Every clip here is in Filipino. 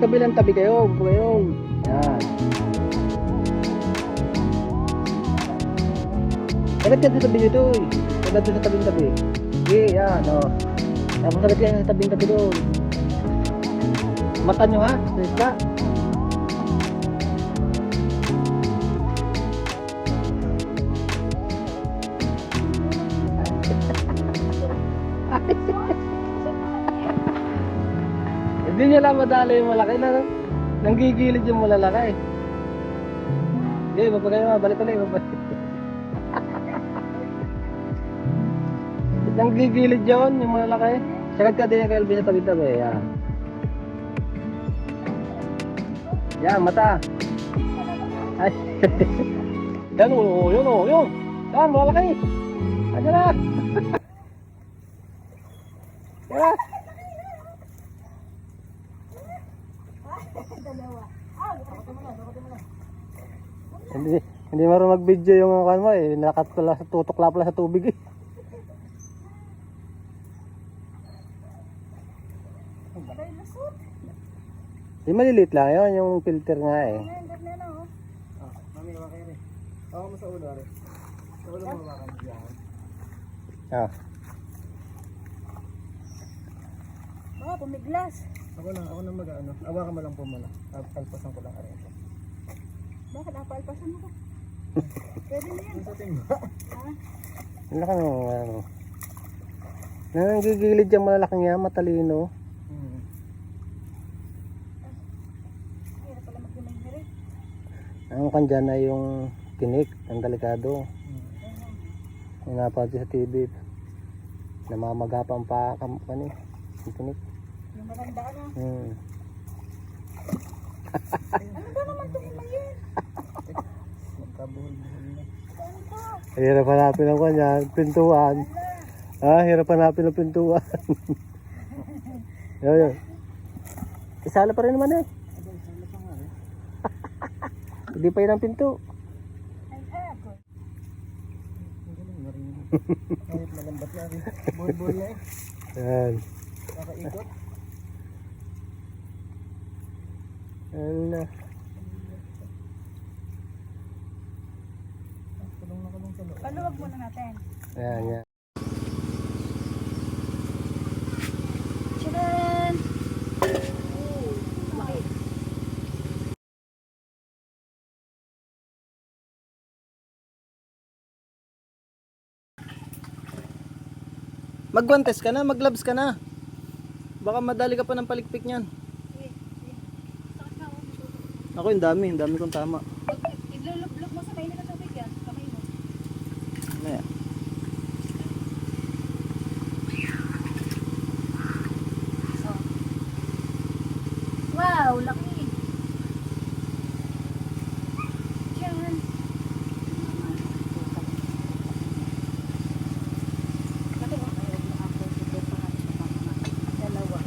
magkabilang tabi kayo. Ngayon. Yan. Sagat ka sa tabi nyo doon. Sagat sa tabing tabi. Sige, yan. O. Tapos sagat ka sa tabing tabi doon. Mata nyo ha. Sa isla. Hindi nyo lang madali yung malaki na. Nanggigilid yung malalaki. Sige, magpagay balik ulit. Nanggigilid yun yung malalaki. Sagat ka din yung kalbi sa tabi-tabi. Yan. Yan, mata. Ay. Yan o, yun o, yun. Yan, malalaki. Ayan na. Yan na. Hindi marunong mag-video yung kan mo eh. Tutok pala sa tubig eh. Yung maliliit lang yun, yung filter nga eh. Mami, wakay rin. Ako mo sa ulo rin. Sa ulo mo wakay diyan. Ah. Baka pumiglas. Ako na mag-ano. Awa ka mo lang po muna. Alpasan ko lang rin ito. Bakit napalpasan mo ko? Pwede na yan. Sa tingin mo. Ang laki ng ano. Nanggigilid yung malalaking yan, matalino. Kaya pala magkumanghiri. Ang kandyan ay yung tinik, ang delikado. Yung napati sa TV. Namamagapang pa yung tinik. Yung maganda na. Ano ba naman ito kumayin? Magkabuhol-buhol na. Ano ba? Hirap hanapin ang kanya, pintuan. Hirap hanapin ang pintuan. Yun. Isala pa rin naman eh. Hindi pa yun ang pinto. Ay, ako. Magaling marinig. Kahit malambat na rin. Buhol-buhol na eh. Yan. Kakaikot. Ano. Kulong na kulong sa loob. Paluwag muna natin. Yan, yan. Tcharan! Laki. Mag-guantes ka na, mag-gloves ka na. Baka madali ka pa ng palikpik niyan. Ako yung dami kong tama. Ilulublog mo sa mainit na tubig yan. Kamay mo. Maya. Wow, laki. Tcharan! Laki mo. Dalawa.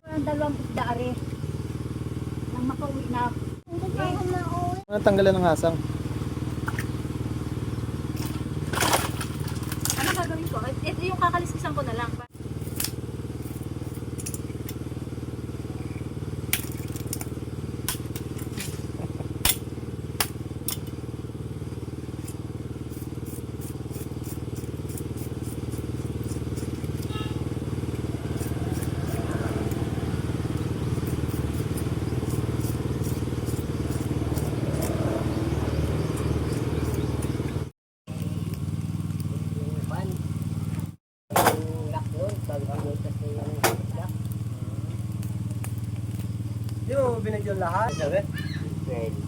Ang dalawang isda are nang makauwi na ako. Natanggalan ng hasang. Ano gagawin ko? Ito yung kakaliskisan ko na lang. Di mo binigyan lahat? Sabi? Pwede.